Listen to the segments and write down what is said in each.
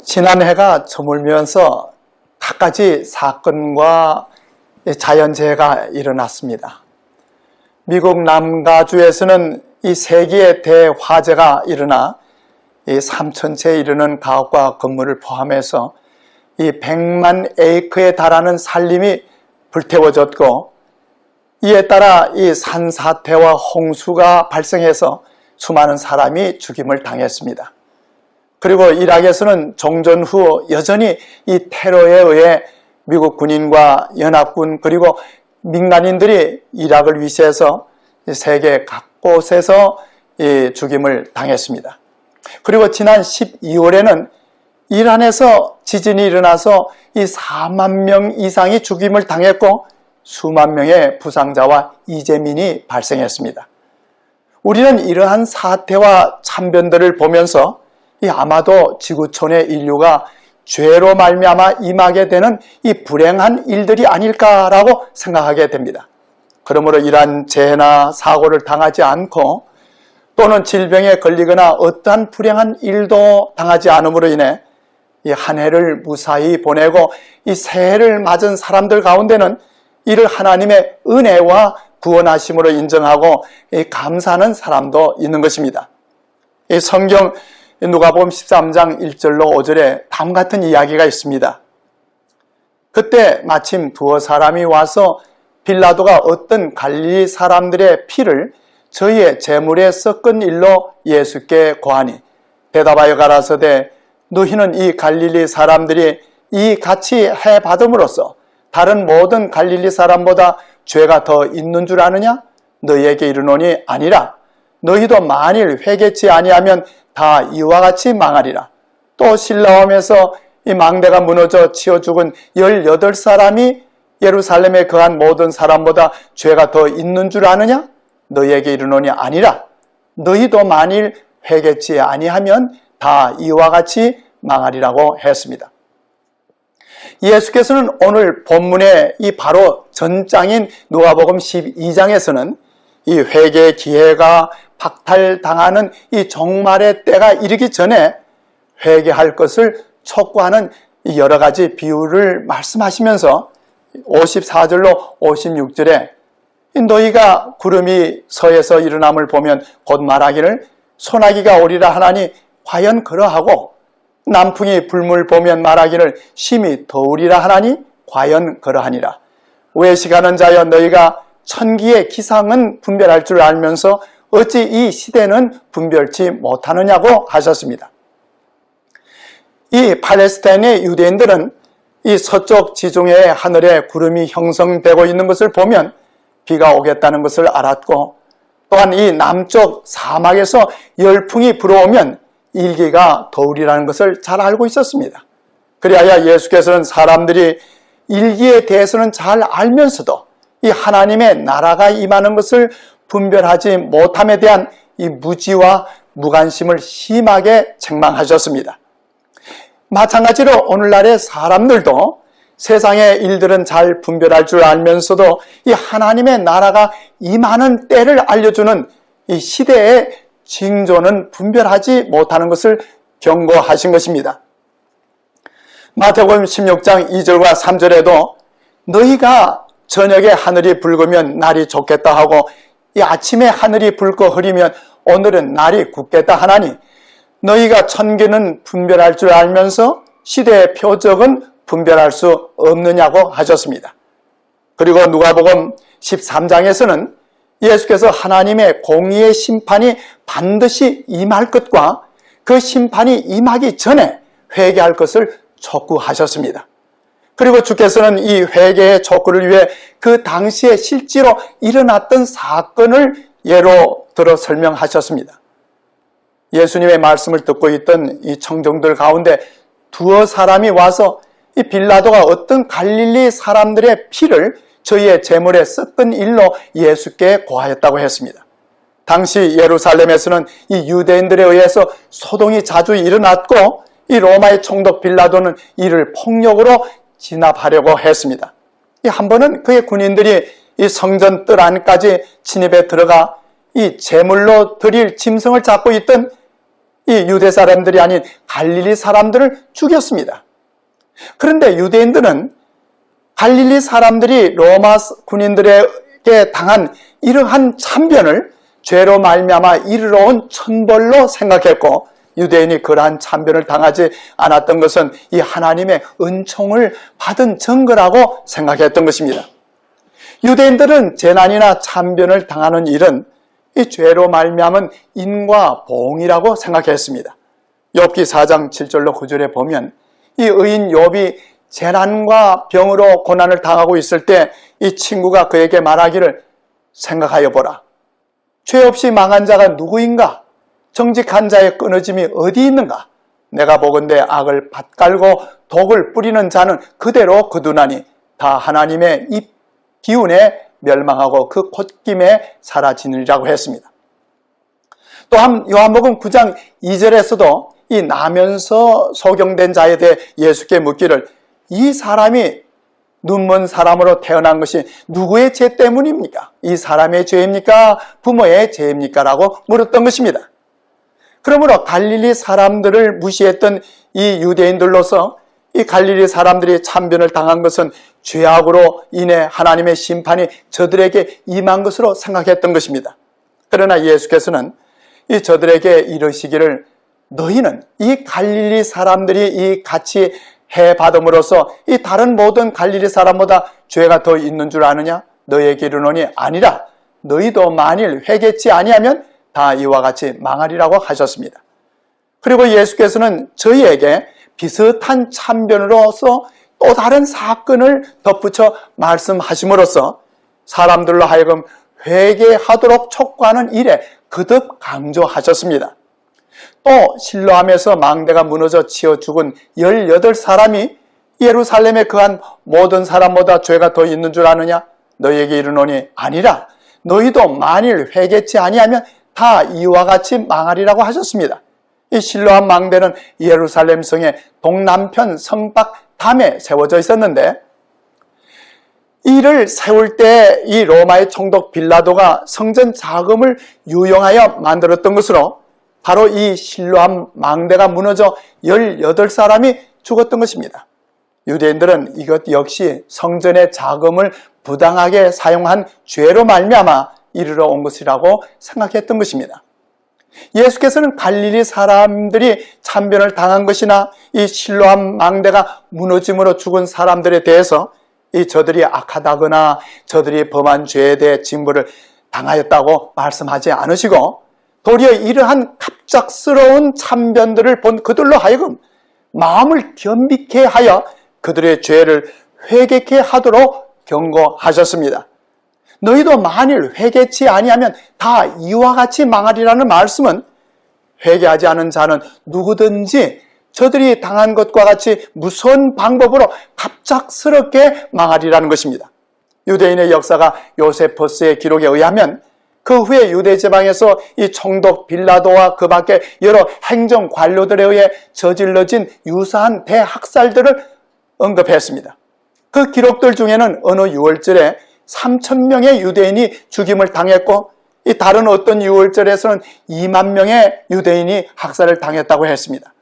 지난 해가 저물면서 갖가지 사건과 자연재해가 일어났습니다. 미국 남가주에서는 이 세기의 대화재가 일어나 이 3,000채에 이르는 가옥과 건물을 포함해서 이 100만 에이크에 달하는 산림이 불태워졌고, 이에 따라 이 산사태와 홍수가 발생해서 수많은 사람이 죽임을 당했습니다. 그리고 이락에서는 종전 후 여전히 이 테러에 의해 미국 군인과 연합군 그리고 민간인들이 이락을 위시해서 세계 각곳에서 이 죽임을 당했습니다. 그리고 지난 12월에는 이란에서 지진이 일어나서 이 4만 명 이상이 죽임을 당했고 수만 명의 부상자와 이재민이 발생했습니다. 우리는 이러한 사태와 참변들을 보면서 아마도 지구촌의 인류가 죄로 말미암아 임하게 되는 이 불행한 일들이 아닐까라고 생각하게 됩니다. 그러므로 이러한 재해나 사고를 당하지 않고 또는 질병에 걸리거나 어떠한 불행한 일도 당하지 않음으로 인해 이 한 해를 무사히 보내고 이 새해를 맞은 사람들 가운데는 이를 하나님의 은혜와 구원하심으로 인정하고 감사하는 사람도 있는 것입니다. 이 성경 누가복음 13장 1절로 5절에 다음 같은 이야기가 있습니다. 그때 마침 두어 사람이 와서 빌라도가 어떤 갈릴리 사람들의 피를 저희의 제물에 섞은 일로 예수께 고하니 대답하여 가라사대 너희는 이 갈릴리 사람들이 이 같이 해받음으로써 다른 모든 갈릴리 사람보다 죄가 더 있는 줄 아느냐? 너희에게 이르노니 아니라 너희도 만일 회개치 아니하면 다 이와 같이 망하리라. 또 실로암에서 이 망대가 무너져 치어 죽은 18사람이 예루살렘에 거한 모든 사람보다 죄가 더 있는 줄 아느냐? 너희에게 이르노니 아니라 너희도 만일 회개치 아니하면 다 이와 같이 망하리라고 했습니다. 예수께서는 오늘 본문의 이 바로 전장인 누가복음 12장에서는 이 회개의 기회가 박탈당하는 이 종말의 때가 이르기 전에 회개할 것을 촉구하는 여러 가지 비유를 말씀하시면서 54절로 56절에 너희가 구름이 서에서 일어남을 보면 곧 말하기를 소나기가 오리라 하나니 과연 그러하고 남풍이 불물 보면 말하기를 심히 더우리라 하나니 과연 그러하니라. 외식하는 자여 너희가 천기의 기상은 분별할 줄 알면서 어찌 이 시대는 분별치 못하느냐고 하셨습니다. 이 팔레스타인의 유대인들은 이 서쪽 지중해 하늘에 구름이 형성되고 있는 것을 보면 비가 오겠다는 것을 알았고, 또한 이 남쪽 사막에서 열풍이 불어오면 일기가 더우리라는 것을 잘 알고 있었습니다. 그리하여 예수께서는 사람들이 일기에 대해서는 잘 알면서도 이 하나님의 나라가 임하는 것을 분별하지 못함에 대한 이 무지와 무관심을 심하게 책망하셨습니다. 마찬가지로 오늘날의 사람들도 세상의 일들은 잘 분별할 줄 알면서도 이 하나님의 나라가 임하는 때를 알려주는 이 시대의 징조는 분별하지 못하는 것을 경고하신 것입니다. 마태복음 16장 2절과 3절에도 너희가 저녁에 하늘이 붉으면 날이 좋겠다 하고 이 아침에 하늘이 붉고 흐리면 오늘은 날이 굳겠다 하나니 너희가 천기는 분별할 줄 알면서 시대의 표적은 분별할 수 없느냐고 하셨습니다. 그리고 누가복음 13장에서는 예수께서 하나님의 공의의 심판이 반드시 임할 것과 그 심판이 임하기 전에 회개할 것을 촉구하셨습니다. 그리고 주께서는 이 회개의 촉구를 위해 그 당시에 실제로 일어났던 사건을 예로 들어 설명하셨습니다. 예수님의 말씀을 듣고 있던 이 청중들 가운데 두어 사람이 와서 이 빌라도가 어떤 갈릴리 사람들의 피를 저희의 제물에 섞은 일로 예수께 고하였다고 했습니다. 당시 예루살렘에서는 이 유대인들에 의해서 소동이 자주 일어났고 이 로마의 총독 빌라도는 이를 폭력으로 진압하려고 했습니다. 한 번은 그의 군인들이 이 성전 뜰 안까지 침입해 들어가 이 제물로 드릴 짐승을 잡고 있던 이 유대 사람들이 아닌 갈릴리 사람들을 죽였습니다. 그런데 유대인들은 갈릴리 사람들이 로마 군인들에게 당한 이러한 참변을 죄로 말미암아 이르러 온 천벌로 생각했고, 유대인이 그러한 참변을 당하지 않았던 것은 이 하나님의 은총을 받은 증거라고 생각했던 것입니다. 유대인들은 재난이나 참변을 당하는 일은 이 죄로 말미암은 인과 보응이라고 생각했습니다. 욥기 4장 7절로 9절에 보면 이 의인 욥이 재난과 병으로 고난을 당하고 있을 때 이 친구가 그에게 말하기를, 생각하여 보라. 죄 없이 망한 자가 누구인가? 정직한 자의 끊어짐이 어디 있는가? 내가 보건대 악을 밭갈고 독을 뿌리는 자는 그대로 거두나니 다 하나님의 이 기운에 멸망하고 그 콧김에 사라지느니라고 했습니다. 또한 요한복음 9장 2절에서도 이 나면서 소경된 자에 대해 예수께 묻기를, 이 사람이 눈먼 사람으로 태어난 것이 누구의 죄 때문입니까? 이 사람의 죄입니까? 부모의 죄입니까? 라고 물었던 것입니다. 그러므로 갈릴리 사람들을 무시했던 이 유대인들로서 이 갈릴리 사람들이 참변을 당한 것은 죄악으로 인해 하나님의 심판이 저들에게 임한 것으로 생각했던 것입니다. 그러나 예수께서는 이 저들에게 이르시기를, 너희는 이 갈릴리 사람들이 이 같이 해받음으로써 이 다른 모든 갈릴리 사람보다 죄가 더 있는 줄 아느냐? 너희에게 이르노니 아니라. 너희도 만일 회개치 아니하면 다 이와 같이 망하리라고 하셨습니다. 그리고 예수께서는 저희에게 비슷한 참변으로서 또 다른 사건을 덧붙여 말씀하심으로써 사람들로 하여금 회개하도록 촉구하는 일에 거듭 강조하셨습니다. 또 실로암에서 망대가 무너져 치어 죽은 18사람이 예루살렘에 거한 모든 사람보다 죄가 더 있는 줄 아느냐? 너희에게 이르노니 아니라. 너희도 만일 회개치 아니하면 다 이와 같이 망하리라고 하셨습니다. 이 실로암 망대는 예루살렘 성의 동남편 성밖 담에 세워져 있었는데, 이를 세울 때 이 로마의 총독 빌라도가 성전 자금을 유용하여 만들었던 것으로 바로 이 실로암 망대가 무너져 18사람이 죽었던 것입니다. 유대인들은 이것 역시 성전의 자금을 부당하게 사용한 죄로 말미암아 이르러 온 것이라고 생각했던 것입니다. 예수께서는 갈릴리 사람들이 참변을 당한 것이나 이 실로암 망대가 무너짐으로 죽은 사람들에 대해서 이 저들이 악하다거나 저들이 범한 죄에 대해 징벌을 당하였다고 말씀하지 않으시고, 도리어 이러한 갑작스러운 참변들을 본 그들로 하여금 마음을 겸비케 하여 그들의 죄를 회개케 하도록 경고하셨습니다. 너희도 만일 회개치 아니하면 다 이와 같이 망하리라는 말씀은 회개하지 않은 자는 누구든지 저들이 당한 것과 같이 무서운 방법으로 갑작스럽게 망하리라는 것입니다. 유대인의 역사가 요세포스의 기록에 의하면 그 후에 유대 지방에서 이 총독 빌라도와 그 밖에 여러 행정 관료들에 의해 저질러진 유사한 대학살들을 언급했습니다. 그 기록들 중에는 어느 6월절에 3,000명의 유대인이 죽임을 당했고, 이 다른 어떤 6월절에서는 2만 명의 유대인이 학살을 당했다고 했습니다.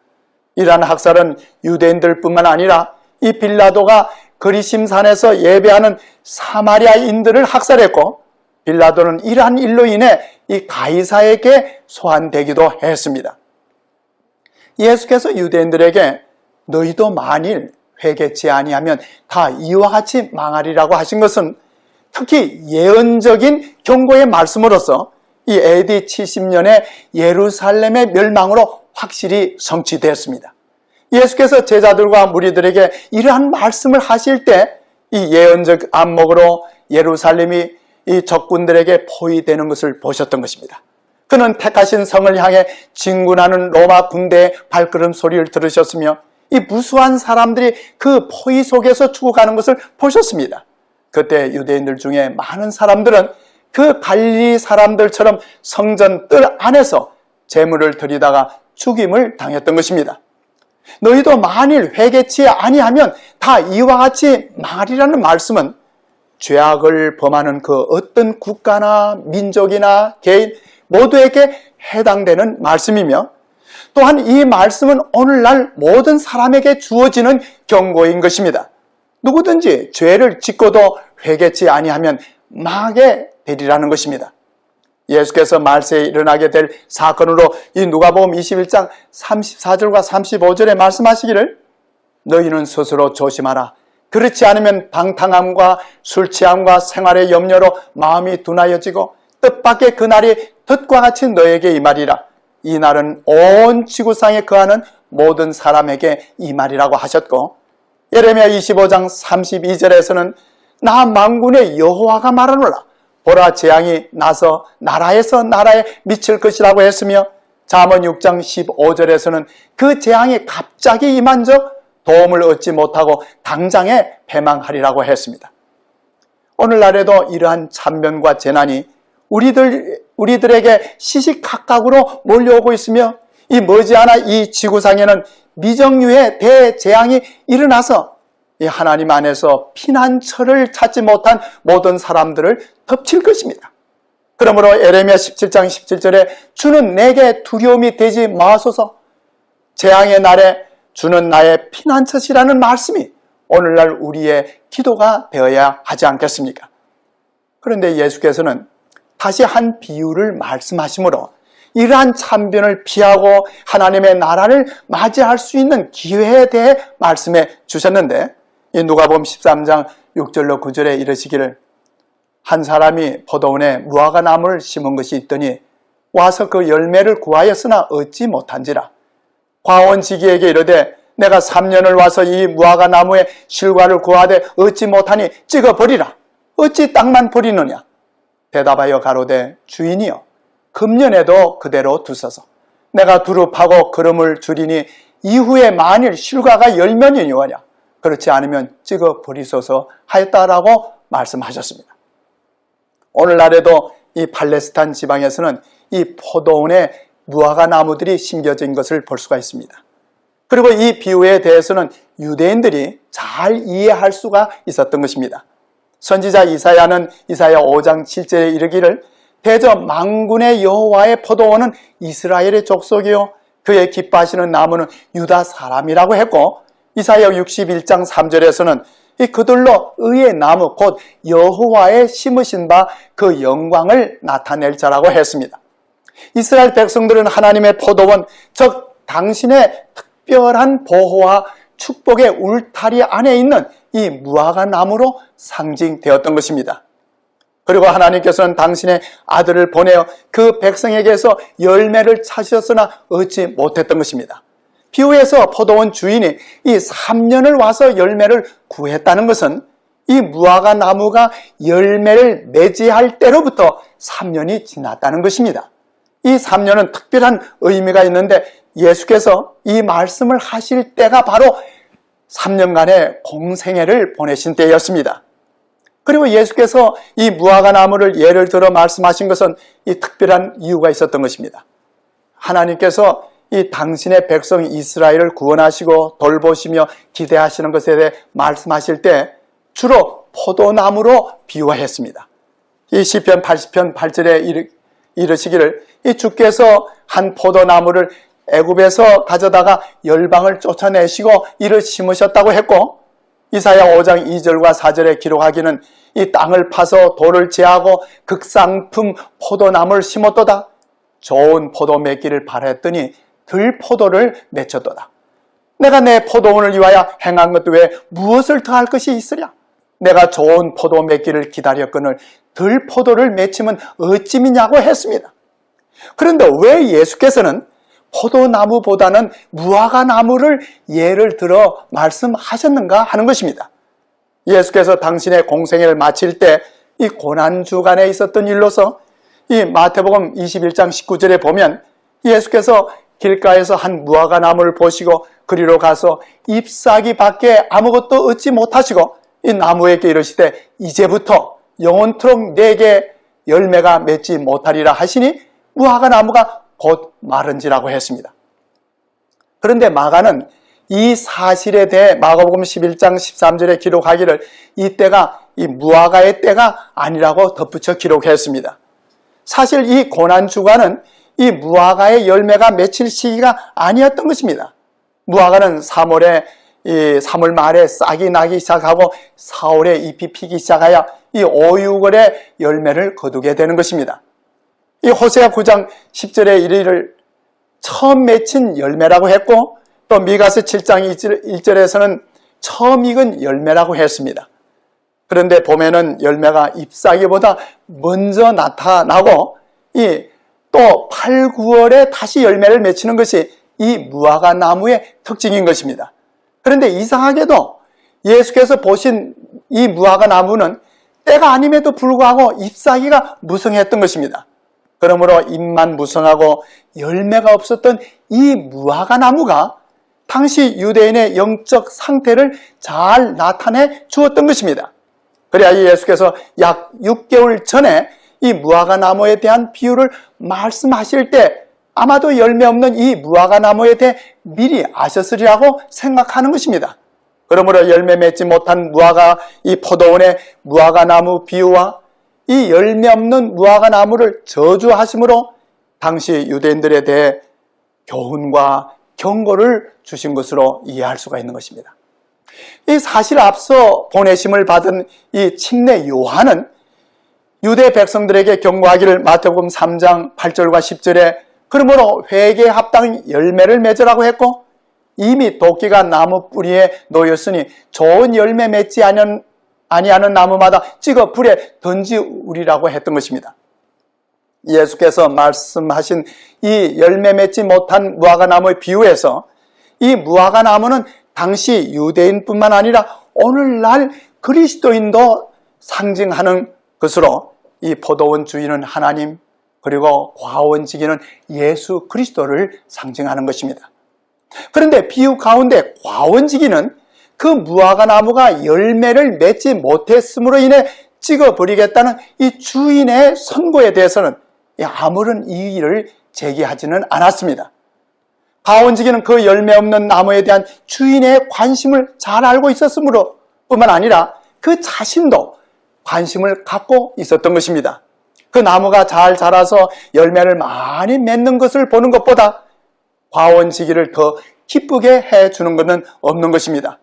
이러한 학살은 유대인들뿐만 아니라 이 빌라도가 거리심산에서 예배하는 사마리아인들을 학살했고, 빌라도는 이러한 일로 인해 이 가이사에게 소환되기도 했습니다. 예수께서 유대인들에게 너희도 만일 회개치 아니하면 다 이와 같이 망하리라고 하신 것은 특히 예언적인 경고의 말씀으로서 이 AD 70년의 예루살렘의 멸망으로 확실히 성취되었습니다. 예수께서 제자들과 무리들에게 이러한 말씀을 하실 때 이 예언적 안목으로 예루살렘이 이 적군들에게 포위되는 것을 보셨던 것입니다. 그는 택하신 성을 향해 진군하는 로마 군대의 발걸음 소리를 들으셨으며 이 무수한 사람들이 그 포위 속에서 죽어가는 것을 보셨습니다. 그때 유대인들 중에 많은 사람들은 그 갈릴리 사람들처럼 성전 뜰 안에서 제물을 드리다가 죽임을 당했던 것입니다. 너희도 만일 회개치 아니하면 다 이와 같이 망하리라는 말씀은 죄악을 범하는 그 어떤 국가나 민족이나 개인 모두에게 해당되는 말씀이며, 또한 이 말씀은 오늘날 모든 사람에게 주어지는 경고인 것입니다. 누구든지 죄를 짓고도 회개치 아니하면 망하게 되리라는 것입니다. 예수께서 말세에 일어나게 될 사건으로 이 누가복음 21장 34절과 35절에 말씀하시기를 너희는 스스로 조심하라. 그렇지 않으면 방탕함과 술취함과 생활의 염려로 마음이 둔하여지고 뜻밖의 그날이 덫과 같이 너에게 임하리라. 이 날은 온 지구상에 거하는 모든 사람에게 임하리라고 하셨고, 예레미야 25장 32절에서는 나 만군의 여호와가 말하노라. 보라, 재앙이 나서 나라에서 나라에 미칠 것이라고 했으며, 잠언 6장 15절에서는 그 재앙이 갑자기 임한 적 도움을 얻지 못하고 당장에 패망하리라고 했습니다. 오늘날에도 이러한 참변과 재난이 우리들에게 시시각각으로 몰려오고 있으며, 이 머지않아 이 지구상에는 미정유의 대재앙이 일어나서 이 하나님 안에서 피난처를 찾지 못한 모든 사람들을 덮칠 것입니다. 그러므로 예레미야 17장 17절에 주는 내게 두려움이 되지 마소서, 재앙의 날에 주는 나의 피난처시라는 말씀이 오늘날 우리의 기도가 되어야 하지 않겠습니까? 그런데 예수께서는 다시 한 비유를 말씀하시므로 이러한 참변을 피하고 하나님의 나라를 맞이할 수 있는 기회에 대해 말씀해 주셨는데, 이 누가복음 13장 6절로 9절에 이르시기를 한 사람이 포도원에 무화과 나무를 심은 것이 있더니 와서 그 열매를 구하였으나 얻지 못한지라. 과원지기에게 이르되 내가 3년을 와서 이 무화과 나무의 실과를 구하되 얻지 못하니 찍어버리라. 어찌 땅만 버리느냐? 대답하여 가로되 주인이여, 금년에도 그대로 두소서. 내가 두릅하고 거름을 줄이니 이후에 만일 실과가 열면이 요하냐? 그렇지 않으면 찍어버리소서 하였다라고 말씀하셨습니다. 오늘날에도 이 팔레스타인 지방에서는 이 포도원에 무화과 나무들이 심겨진 것을 볼 수가 있습니다. 그리고 이 비유에 대해서는 유대인들이 잘 이해할 수가 있었던 것입니다. 선지자 이사야는 이사야 5장 7절에 이르기를 대저 만군의 여호와의 포도원은 이스라엘의 족속이요 그의 기뻐하시는 나무는 유다 사람이라고 했고, 이사야 61장 3절에서는 이 그들로 의의 나무 곧 여호와의 심으신 바 그 영광을 나타낼 자라고 했습니다. 이스라엘 백성들은 하나님의 포도원, 즉 당신의 특별한 보호와 축복의 울타리 안에 있는 이 무화과 나무로 상징되었던 것입니다. 그리고 하나님께서는 당신의 아들을 보내어 그 백성에게서 열매를 찾으셨으나 얻지 못했던 것입니다. 비유에서 포도원 주인이 이 3년을 와서 열매를 구했다는 것은 이 무화과 나무가 열매를 맺이할 때로부터 3년이 지났다는 것입니다. 이 3년은 특별한 의미가 있는데 예수께서 이 말씀을 하실 때가 바로 3년간의 공생애를 보내신 때였습니다. 그리고 예수께서 이 무화과 나무를 예를 들어 말씀하신 것은 이 특별한 이유가 있었던 것입니다. 하나님께서 이 당신의 백성 이스라엘을 구원하시고 돌보시며 기대하시는 것에 대해 말씀하실 때 주로 포도나무로 비유했습니다. 이 시편 80편 8절에 이르시기를 이 주께서 한 포도나무를 애굽에서 가져다가 열방을 쫓아내시고 이를 심으셨다고 했고, 이사야 5장 2절과 4절에 기록하기는 이 땅을 파서 돌을 제하고 극상품 포도나무를 심었도다. 좋은 포도 맺기를 바랬더니 들포도를 맺혔도다. 내가 내 포도원을 위하여 행한 것 외에 무엇을 더할 것이 있으랴? 내가 좋은 포도 맺기를 기다렸거늘 들포도를 맺히면 어찌미냐고 했습니다. 그런데 왜 예수께서는 포도나무보다는 무화과 나무를 예를 들어 말씀하셨는가 하는 것입니다. 예수께서 당신의 공생애를 마칠 때 이 고난주간에 있었던 일로서 이 마태복음 21장 19절에 보면 예수께서 길가에서 한 무화과 나무를 보시고 그리로 가서 잎사귀 밖에 아무것도 얻지 못하시고 이 나무에게 이르시되 이제부터 영원토록 내게 열매가 맺지 못하리라 하시니 무화과 나무가 곧 마른지라고 했습니다. 그런데 마가는 이 사실에 대해 마가복음 11장 13절에 기록하기를 이 때가 이 무화과의 때가 아니라고 덧붙여 기록했습니다. 사실 이 고난주간은 이 무화과의 열매가 맺힐 시기가 아니었던 것입니다. 무화과는 3월 말에 싹이 나기 시작하고 4월에 잎이 피기 시작하여 이 5, 6월에 열매를 거두게 되는 것입니다. 이 호세아 9장 10절에 이르기를 처음 맺힌 열매라고 했고, 또 미가서 7장 1절에서는 처음 익은 열매라고 했습니다. 그런데 봄에는 열매가 잎사귀보다 먼저 나타나고 또 8, 9월에 다시 열매를 맺히는 것이 이 무화과 나무의 특징인 것입니다. 그런데 이상하게도 예수께서 보신 이 무화과 나무는 때가 아님에도 불구하고 잎사귀가 무성했던 것입니다. 그러므로 잎만 무성하고 열매가 없었던 이 무화과 나무가 당시 유대인의 영적 상태를 잘 나타내 주었던 것입니다. 그래야 예수께서 약 6개월 전에 이 무화과 나무에 대한 비유를 말씀하실 때 아마도 열매 없는 이 무화과 나무에 대해 미리 아셨으리라고 생각하는 것입니다. 그러므로 열매 맺지 못한 무화과, 이 포도원의 무화과 나무 비유와 이 열매 없는 무화과 나무를 저주하심으로 당시 유대인들에 대해 교훈과 경고를 주신 것으로 이해할 수가 있는 것입니다. 이 사실 앞서 보내심을 받은 이 침례 요한은 유대 백성들에게 경고하기를 마태복음 3장 8절과 10절에 그러므로 회개에 합당한 열매를 맺으라고 했고, 이미 도끼가 나무 뿌리에 놓였으니 좋은 열매 맺지 아니하는 나무마다 찍어 불에 던지우리라고 했던 것입니다. 예수께서 말씀하신 이 열매 맺지 못한 무화과 나무의 비유에서 이 무화과 나무는 당시 유대인뿐만 아니라 오늘날 그리스도인도 상징하는 것으로 이 포도원 주인은 하나님, 그리고 과원지기는 예수 그리스도를 상징하는 것입니다. 그런데 비유 가운데 과원지기는 그 무화과 나무가 열매를 맺지 못했음으로 인해 찍어버리겠다는 이 주인의 선고에 대해서는 아무런 이의를 제기하지는 않았습니다. 과원지기는 그 열매 없는 나무에 대한 주인의 관심을 잘 알고 있었으므로 뿐만 아니라 그 자신도 관심을 갖고 있었던 것입니다. 그 나무가 잘 자라서 열매를 많이 맺는 것을 보는 것보다 과원지기를 더 기쁘게 해주는 것은 없는 것입니다.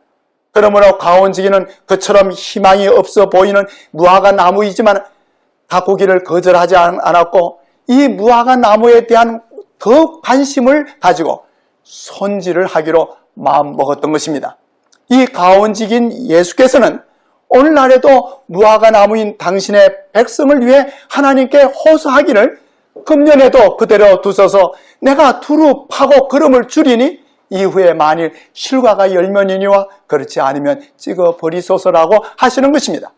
그러므로 과원지기는 그처럼 희망이 없어 보이는 무화과 나무이지만 가꾸기를 거절하지 않았고, 이 무화과 나무에 대한 더 관심을 가지고 손질을 하기로 마음먹었던 것입니다. 이 과원지기인 예수께서는 오늘날에도 무화과 나무인 당신의 백성을 위해 하나님께 호소하기를 금년에도 그대로 두소서 내가 두루 파고 걸음을 줄이니 이후에 만일 실과가 열면이니와 그렇지 않으면 찍어 버리소서라고 하시는 것입니다.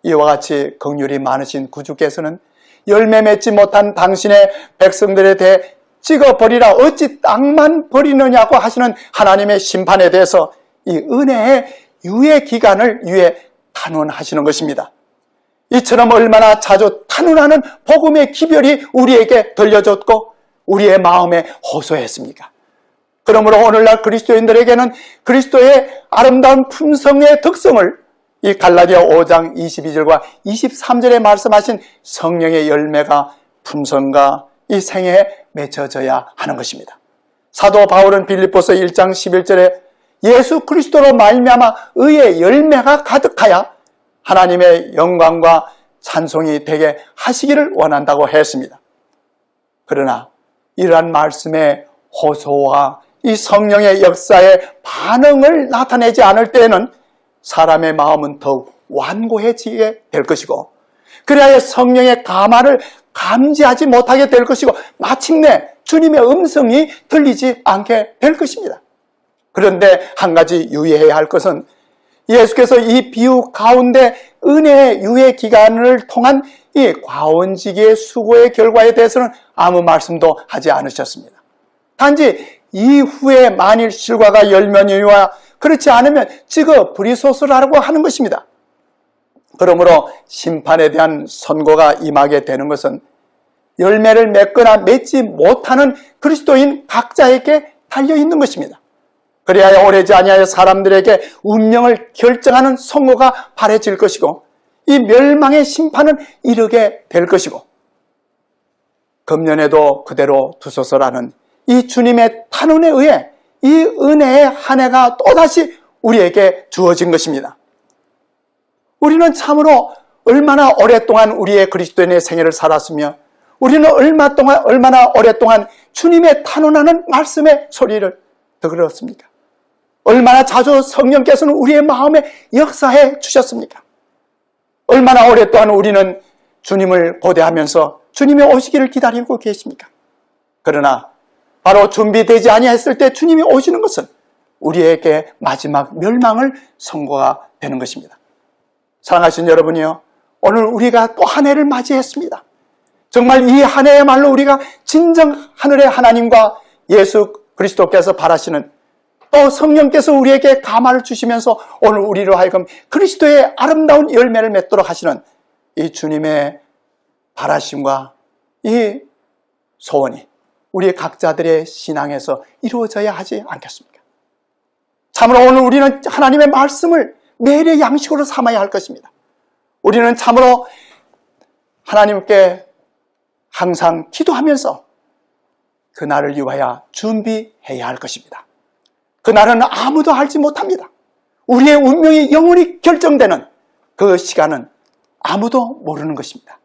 이와 같이 긍휼이 많으신 구주께서는 열매 맺지 못한 당신의 백성들에 대해 찍어 버리라 어찌 땅만 버리느냐고 하시는 하나님의 심판에 대해서 이 은혜의 유예 기간을 위해 탄원하시는 것입니다. 이처럼 얼마나 자주 탄원하는 복음의 기별이 우리에게 들려졌고 우리의 마음에 호소했습니까? 그러므로 오늘날 그리스도인들에게는 그리스도의 아름다운 품성의 특성을 이 갈라디아 5장 22절과 23절에 말씀하신 성령의 열매가 품성과 이 생애에 맺혀져야 하는 것입니다. 사도 바울은 빌립보서 1장 11절에 예수 그리스도로 말미암아 의의 열매가 가득하여 하나님의 영광과 찬송이 되게 하시기를 원한다고 했습니다. 그러나 이러한 말씀의 호소와 이 성령의 역사의 반응을 나타내지 않을 때에는 사람의 마음은 더욱 완고해지게 될 것이고, 그래야 성령의 감화를 감지하지 못하게 될 것이고, 마침내 주님의 음성이 들리지 않게 될 것입니다. 그런데 한 가지 유의해야 할 것은 예수께서 이 비유 가운데 은혜의 유예 기간을 통한 이 과원지기의 수고의 결과에 대해서는 아무 말씀도 하지 않으셨습니다. 단지 이후에 만일 실과가 열면이와 그렇지 않으면 찍어 버리소서라고 하는 것입니다. 그러므로 심판에 대한 선고가 임하게 되는 것은 열매를 맺거나 맺지 못하는 그리스도인 각자에게 달려있는 것입니다. 그래야 오래지 아니하여 사람들에게 운명을 결정하는 선고가 바래질 것이고 이 멸망의 심판은 이르게 될 것이고, 금년에도 그대로 두소서라는 이 주님의 탄원에 의해 이 은혜의 한 해가 또다시 우리에게 주어진 것입니다. 우리는 참으로 얼마나 오랫동안 우리의 그리스도인의 생애를 살았으며 우리는 얼마나 오랫동안 주님의 탄원하는 말씀의 소리를 들었습니까? 얼마나 자주 성령께서는 우리의 마음에 역사해 주셨습니까? 얼마나 오랫동안 우리는 주님을 고대하면서 주님의 오시기를 기다리고 계십니까? 그러나 바로 준비되지 아니했을 때 주님이 오시는 것은 우리에게 마지막 멸망을 선고가 되는 것입니다. 사랑하신 여러분이요, 오늘 우리가 또 한 해를 맞이했습니다. 정말 이 한 해야말로 우리가 진정 하늘의 하나님과 예수 그리스도께서 바라시는, 또 성령께서 우리에게 감화를 주시면서 오늘 우리로 하여금 그리스도의 아름다운 열매를 맺도록 하시는 이 주님의 바라심과 이 소원이 우리 각자들의 신앙에서 이루어져야 하지 않겠습니까? 참으로 오늘 우리는 하나님의 말씀을 매일의 양식으로 삼아야 할 것입니다. 우리는 참으로 하나님께 항상 기도하면서 그날을 위하여 준비해야 할 것입니다. 그날은 아무도 알지 못합니다. 우리의 운명이 영원히 결정되는 그 시간은 아무도 모르는 것입니다.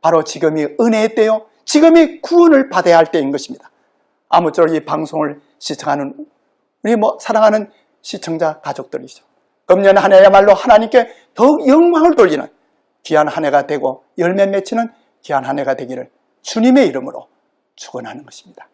바로 지금이 은혜의 때요, 지금이 구원을 받아야 할 때인 것입니다. 아무쪼록 이 방송을 시청하는 우리 사랑하는 시청자 가족들이죠. 금년 한 해야말로 하나님께 더욱 영광을 돌리는 귀한 한 해가 되고 열매 맺히는 귀한 한 해가 되기를 주님의 이름으로 축원하는 것입니다.